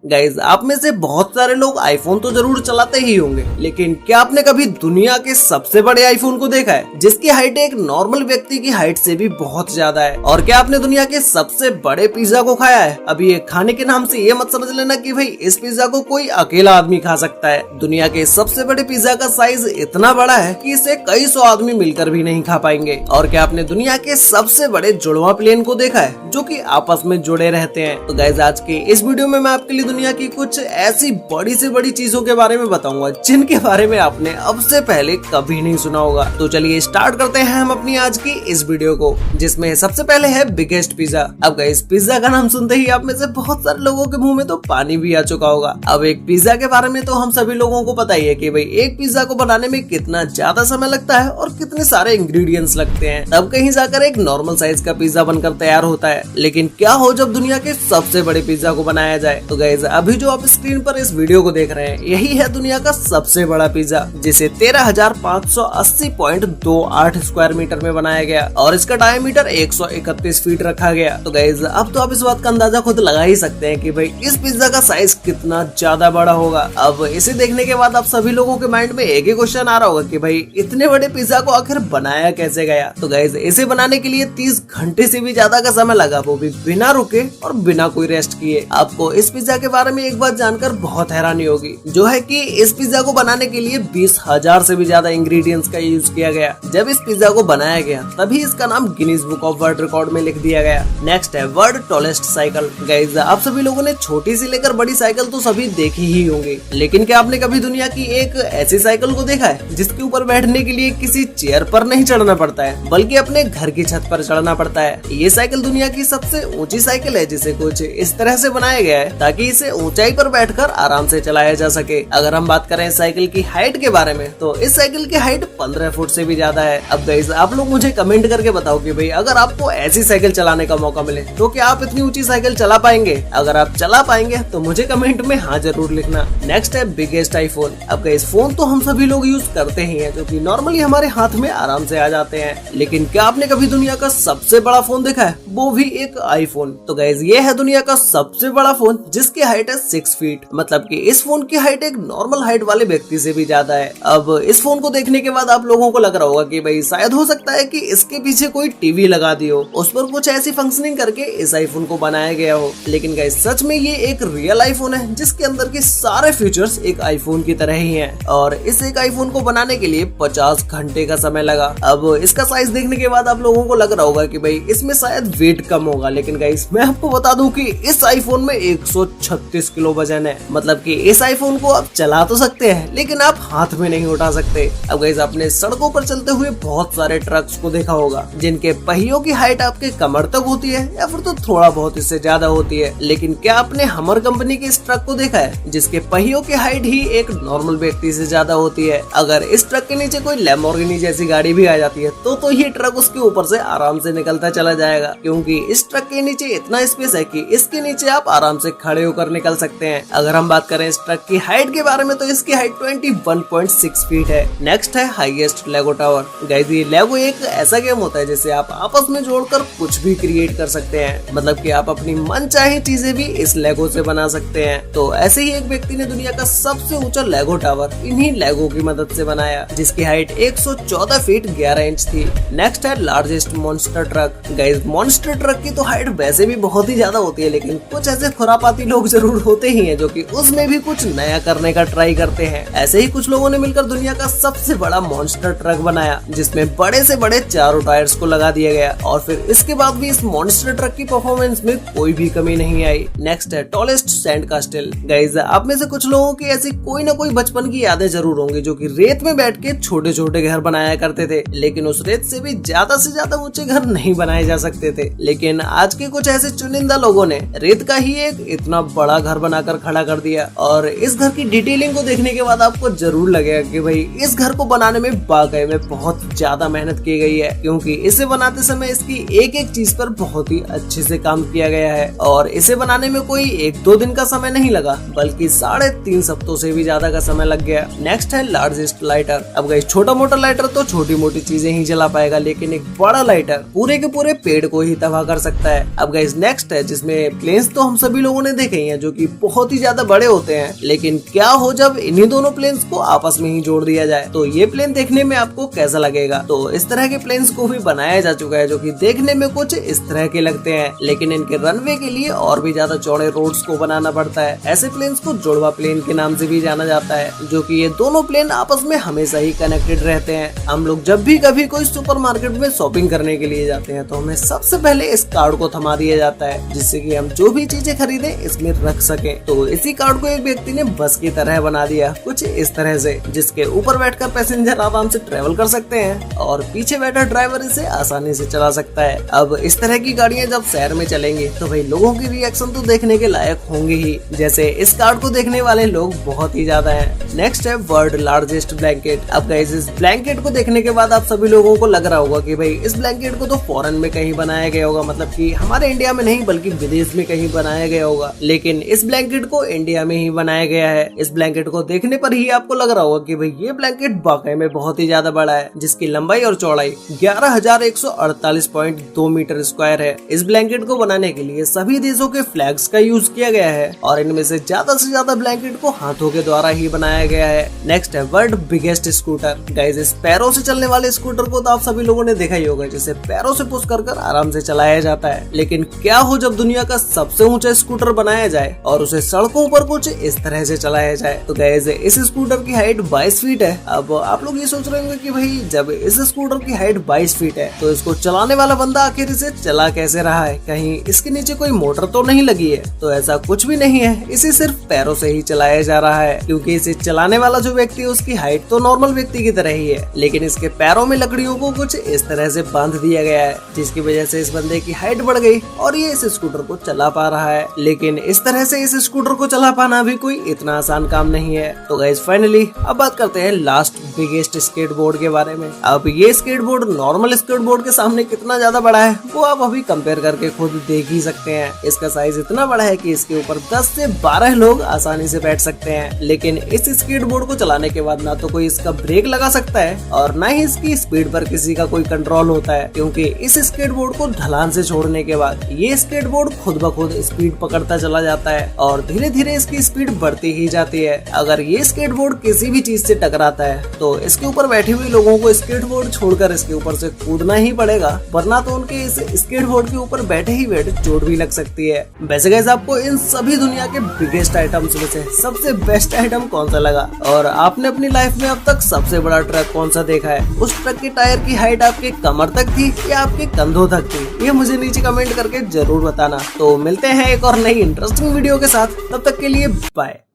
Guys आप में से बहुत सारे लोग आईफोन तो जरूर चलाते ही होंगे, लेकिन क्या आपने कभी दुनिया के सबसे बड़े आईफोन को देखा है जिसकी हाइट एक नॉर्मल व्यक्ति की हाइट से भी बहुत ज्यादा है? और क्या आपने दुनिया के सबसे बड़े पिज्जा को खाया है? अभी ये खाने के नाम से ये मत समझ लेना कि भाई इस पिज्जा को कोई अकेला आदमी खा सकता है। दुनिया के सबसे बड़े पिज्जा का साइज इतना बड़ा है कि इसे कई सौ आदमी मिलकर भी नहीं खा पाएंगे। और क्या आपने दुनिया के सबसे बड़े जुड़वा प्लेन को देखा है जो कि आपस में जुड़े रहते हैं? तो गाइज आज के इस वीडियो में मैं आपके लिए दुनिया की कुछ ऐसी बड़ी से बड़ी चीजों के बारे में बताऊंगा जिनके बारे में आपने अब से पहले कभी नहीं सुना होगा। तो चलिए स्टार्ट करते हैं हम अपनी आज की इस वीडियो को, जिसमें सबसे पहले है बिगेस्ट पिज्जा। अब गाइस पिज्जा का नाम सुनते ही आप में से बहुत सारे लोगों के मुंह में तो पानी भी आ चुका होगा। अब एक पिज्जा के बारे में तो हम सभी लोगों को पता ही है कि भाई एक पिज्जा को बनाने में कितना ज्यादा समय लगता है और कितने सारे इंग्रेडिएंट्स लगते हैं, तब कहीं जाकर एक नॉर्मल साइज का पिज्जा बनकर तैयार होता है। लेकिन क्या हो जब दुनिया के सबसे बड़े पिज्जा को बनाया जाए? तो गाइस अभी जो आप स्क्रीन पर इस वीडियो को देख रहे हैं यही है दुनिया का सबसे बड़ा पिज्जा, जिसे 13,580.28 स्क्वायर मीटर में बनाया गया और इसका डायमीटर 131 फीट रखा गया। तो गाइस अब तो आप इस बात का अंदाजा खुद लगा ही सकते हैं कि भाई इस पिज्जा का साइज कितना ज्यादा बड़ा होगा। अब इसे देखने के बाद आप सभी लोगों के माइंड में एक ही क्वेश्चन आ रहा होगा कि भाई इतने बड़े पिज्जा को आखिर बनाया कैसे गया? तो गाइस इसे बनाने के लिए 30 घंटे से भी ज्यादा का समय लगा, वो भी बिना रुके और बिना कोई रेस्ट किए। आपको इस पिज्जा के बारे में एक बात जानकर बहुत हैरानी होगी, जो है कि इस पिज्जा को बनाने के लिए 20,000 से भी ज्यादा इंग्रेडिएंट्स का यूज किया गया। जब इस पिज्जा को बनाया गया तभी इसका नाम Guinness book of world record में लिख दिया गया। नेक्स्ट है वर्ल्ड टॉलेस्ट साइकिल। गाइस आप सभी लोगों ने छोटी से लेकर बड़ी साइकिल तो सभी देखी ही होंगी, लेकिन क्या आपने कभी दुनिया की एक ऐसी साइकिल को देखा है जिसके ऊपर बैठने के लिए किसी चेयर पर नहीं चढ़ना पड़ता है बल्कि अपने घर की छत पर चढ़ना पड़ता है? ये साइकिल दुनिया की सबसे ऊंची साइकिल है, जिसे कुछ इस तरह से बनाया गया है ताकि इसे ऊंचाई पर बैठकर आराम से चलाया जा सके। अगर हम बात करें साइकिल की हाइट के बारे में तो इस साइकिल की हाइट 15 फुट से भी ज्यादा है। अब गाइस आप लोग मुझे कमेंट करके बताओ कि भाई अगर आपको ऐसी साइकिल चलाने का मौका मिले तो क्या आप इतनी ऊंची साइकिल चला पाएंगे? अगर आप चला पाएंगे तो मुझे कमेंट में हाँ जरूर लिखना। नेक्स्ट है बिगेस्ट आईफोन। अब गाइस फोन तो हम सभी लोग यूज करते ही हैं, जो कि नॉर्मली हमारे हाथ में आराम से आ जाते हैं, लेकिन क्या आपने कभी दुनिया का सबसे बड़ा फोन देखा है, वो भी एक आईफोन? तो गाइस ये है दुनिया का सबसे बड़ा फोन जिसकी हाइट है 6 फीट, मतलब कि इस फोन की हाइट एक नॉर्मल हाइट वाले व्यक्ति से भी ज्यादा है। अब इस फोन को देखने के बाद आप लोगों को लग रहा होगा कि भाई शायद हो सकता है कि इसके पीछे कोई टीवी लगा दी हो, उस पर कुछ ऐसी फंक्शनिंग करके इस आईफोन को बनाया गया हो। लेकिन गाइस सच में ये एक रियल आईफोन है जिसके अंदर के सारे फीचर्स एक आईफोन की तरह ही हैं और इस एक आईफोन को बनाने के लिए 50 घंटे का समय लगा। अब इसका साइज देखने के बाद आप लोगों को लग रहा होगा कि भाई इसमें शायद वेट कम होगा, लेकिन गाइस मैं आपको बता दूं कि इस आईफोन में 136 किलो वजन है। मतलब कि इस आईफोन को आप चला तो सकते हैं लेकिन आप हाथ में नहीं उठा सकते। अब गाइस आपने सड़कों पर चलते हुए बहुत सारे ट्रक्स को देखा होगा जिनके पहियों की हाइट आपके कमर तक होती है या फिर तो थोड़ा बहुत इससे ज्यादा होती है, लेकिन क्या आपने हमर कंपनी के इस ट्रक को देखा है जिसके पहियों की हाइट ही एक नॉर्मल व्यक्ति से ज्यादा होती है? अगर इस ट्रक के नीचे कोई लैम्बोर्गिनी जैसी गाड़ी भी आ जाती है तो ये ट्रक उसके ऊपर से आराम से निकलता चला जाएगा, क्योंकि इस ट्रक के नीचे इतना स्पेस है कि इसके नीचे आप आराम से खड़े होकर निकल सकते हैं। अगर हम बात करें इस ट्रक की हाइट के बारे में तो इसकी हाइट 21.6 फीट है। नेक्स्ट है हाईएस्ट लेगो टावर। गाइस ये लेगो एक ऐसा गेम होता है जिसे आप आपस में जोड़कर कुछ भी क्रिएट कर सकते हैं, मतलब कि आप अपनी मनचाही चीजें भी इस लेगो से बना सकते हैं। तो ऐसे ही एक व्यक्ति ने दुनिया का सबसे ऊंचा लेगो टावर इन्हीं लेगो की मदद से बनाया, जिसकी हाइट 114 फीट 11 इंच थी। नेक्स्ट है largest monster truck. Guys monster truck की तो हाइट वैसे भी बहुत ही ज्यादा होती है, लेकिन कुछ ऐसे खुरापाती लोग जरूर होते ही हैं जो कि उसमें भी कुछ नया करने का ट्राई करते हैं। ऐसे ही कुछ लोगों ने मिलकर दुनिया का सबसे बड़ा मॉन्स्टर ट्रक बनाया, जिसमें बड़े से बड़े चारों टायर्स को लगा दिया गया और फिर इसके बाद भी इस मॉन्स्टर ट्रक की परफॉर्मेंस में कोई भी कमी नहीं आई। नेक्स्ट है टॉलेस्ट सैंड कास्टल। गाइस आप में से कुछ लोगों की ऐसी कोई ना कोई बचपन की यादें जरूर होंगी जो कि रेत में बैठ के छोटे छोटे घर बनाया करते थे, लेकिन उस रेत से भी ज्यादा ऊंचे घर नहीं बनाए जा सकते थे। लेकिन आज के कुछ ऐसे चुनिंदा लोगों ने रेत का ही एक इतना बड़ा घर बनाकर खड़ा कर दिया और इस घर की डिटेलिंग को देखने के बाद आपको जरूर लगेगा कि भाई इस घर को बनाने में वाकई में बहुत ज्यादा मेहनत की गई है, क्योंकि इसे बनाते समय इसकी एक एक चीज पर बहुत ही अच्छे से काम किया गया है और इसे बनाने में कोई 1-2 दिन का समय नहीं लगा बल्कि 3.5 हफ्तों से भी ज्यादा का समय लग गया। नेक्स्ट है लार्जेस्ट लाइटर। अब गाइस छोटा मोटा लाइटर तो छोटी मोटी चीजें ही जला पाएगा, लेकिन एक बड़ा लाइटर पूरे के पूरे पेड़ को ही तबाह कर सकता है। अब गाइस नेक्स्ट है जिसमें प्लेन्स तो हम सभी लोगों ने देखे ही, हैं जो कि बहुत ही ज्यादा बड़े होते हैं। लेकिन क्या हो जब इन्हीं दोनों प्लेन्स को आपस में ही जोड़ दिया जाए, तो ये प्लेन देखने में आपको कैसा लगेगा। तो इस तरह के प्लेन्स को भी बनाया जा चुका है जो कि देखने में कुछ इस तरह के लगते हैं, लेकिन इनके रनवे के लिए और भी ज्यादा चौड़े रोड्स को बनाना पड़ता है। ऐसे प्लेन्स को जुड़वा प्लेन के नाम से भी जाना जाता है, जो कि ये दोनों प्लेन आपस में हमेशा ही कनेक्टेड रहते हैं। हम लोग जब भी कभी कोई सुपरमार्केट में शॉपिंग करने के लिए जाते हैं तो हमें सबसे पहले इस कार्ड को थमा दिया जाता है, जिससे कि हम जो भी चीजें खरीदे इसमें रख सके। तो इसी कार्ड को एक व्यक्ति ने बस की तरह बना दिया, कुछ इस तरह से, जिसके ऊपर बैठकर पैसेंजर आराम से ट्रेवल कर सकते हैं और पीछे बैठा ड्राइवर इसे आसानी से चला सकता है। अब इस तरह की गाड़ियां जब शहर में चलेंगी तो भाई लोगों की रिएक्शन तो देखने के लायक होंगे ही, जैसे इस कार्ड को देखने वाले लोग बहुत ही ज्यादा हैं। नेक्स्ट है वर्ल्ड लार्जेस्ट ब्लैंकेट। अब गाइस इस ब्लैंकेट को देखने के बाद आप सभी लोगों को लग रहा होगा कि भाई इस ब्लैंकेट को तो फॉरेन में कहीं बनाया गया होगा, मतलब कि हमारे इंडिया में नहीं बल्कि विदेश में कहीं बनाया गया होगा। लेकिन इस ब्लैंकेट को इंडिया में ही बनाया गया है। इस ब्लैंकेट को देखने पर ही आपको लग रहा होगा कि भाई ये ब्लैंकेट वाकई में बहुत ही ज्यादा बड़ा है, जिसकी लंबाई और चौड़ाई 11,148.2 मीटर स्क्वायर है। इस ब्लैंकेट को बनाने के लिए सभी देशों के फ्लैग्स का यूज किया गया है और इनमें से ज्यादा ब्लैंकेट को हाथों के द्वारा ही बनाया गया है। नेक्स्ट है वर्ल्ड बिगेस्ट स्कूटर। गाइस इस पैरों से चलने वाले स्कूटर को तो आप सभी लोगों ने देखा ही होगा, जिसे पैरों से पुश कर आराम से चलाया जाता है। लेकिन क्या हो जब दुनिया का सबसे ऊंचा स्कूटर बनाया जाए और उसे सड़कों पर कुछ इस तरह से चलाया जाए। तो गाइस इस स्कूटर की हाइट 22 फीट है। अब आप लोग ये सोच रहे होंगे कि भाई जब इस स्कूटर की हाइट 22 फीट है तो इसको चलाने वाला बंदा आखिर इसे चला कैसे रहा है, कहीं इसके नीचे कोई मोटर तो नहीं लगी है। तो ऐसा कुछ भी नहीं है, इसे सिर्फ पैरों से ही चलाया जा रहा है, क्योंकि इसे चलाने वाला जो व्यक्ति है उसकी हाइट तो नॉर्मल व्यक्ति की तरह ही है, लेकिन इसके पैरों में लकड़ियों को कुछ इस तरह से बांध दिया गया है, जिसकी वजह से इस बंदे की हाइट बढ़ गई और ये इस स्कूटर को चला पा रहा है। लेकिन इस तरह से इस स्कूटर को चला पाना भी कोई इतना आसान काम नहीं है। तो गाइस फाइनली अब बात करते हैं लास्ट बिगेस्ट स्केटबोर्ड के बारे में। अब ये स्केटबोर्ड नॉर्मल स्केटबोर्ड के सामने कितना ज्यादा बड़ा है वो आप अभी कंपेयर करके खुद देख ही सकते हैं। इसका साइज इतना बड़ा है कि इसके ऊपर 10 से 12 लोग आसानी से बैठ सकते हैं। लेकिन इस स्केटबोर्ड को चलाने के बाद ना तो कोई इसका ब्रेक लगा सकता है और ना ही इसकी स्पीड पर किसी का कोई कंट्रोल होता है, क्योंकि इस स्केटबोर्ड को ढलान से छोड़ने के बाद ये स्केटबोर्ड खुद ब खुद स्पीड पकड़ता चला जाता है और धीरे धीरे इसकी स्पीड बढ़ती ही जाती है। अगर ये स्केटबोर्ड किसी भी चीज से टकराता है तो इसके ऊपर बैठे हुए लोगों को स्केटबोर्ड छोड़कर इसके ऊपर से कूदना ही पड़ेगा, वरना तो उनके इस स्केटबोर्ड के ऊपर बैठे ही बैठे चोट भी लग सकती है। वैसे गाइस आपको इन सभी दुनिया के बिगेस्ट आइटम्स में से सबसे बेस्ट आइटम कौन सा लगा और आपने अपनी लाइफ में अब तक सबसे बड़ा ट्रक कौन सा देखा है? उस ट्रक के टायर की हाइट आपके कमर तक थी या आपके कंधों तक थी? ये मुझे नीचे कमेंट करके जरूर बताना। तो मिलते हैं एक और नई इंटरेस्टिंग वीडियो के साथ, तब तक के लिए बाय।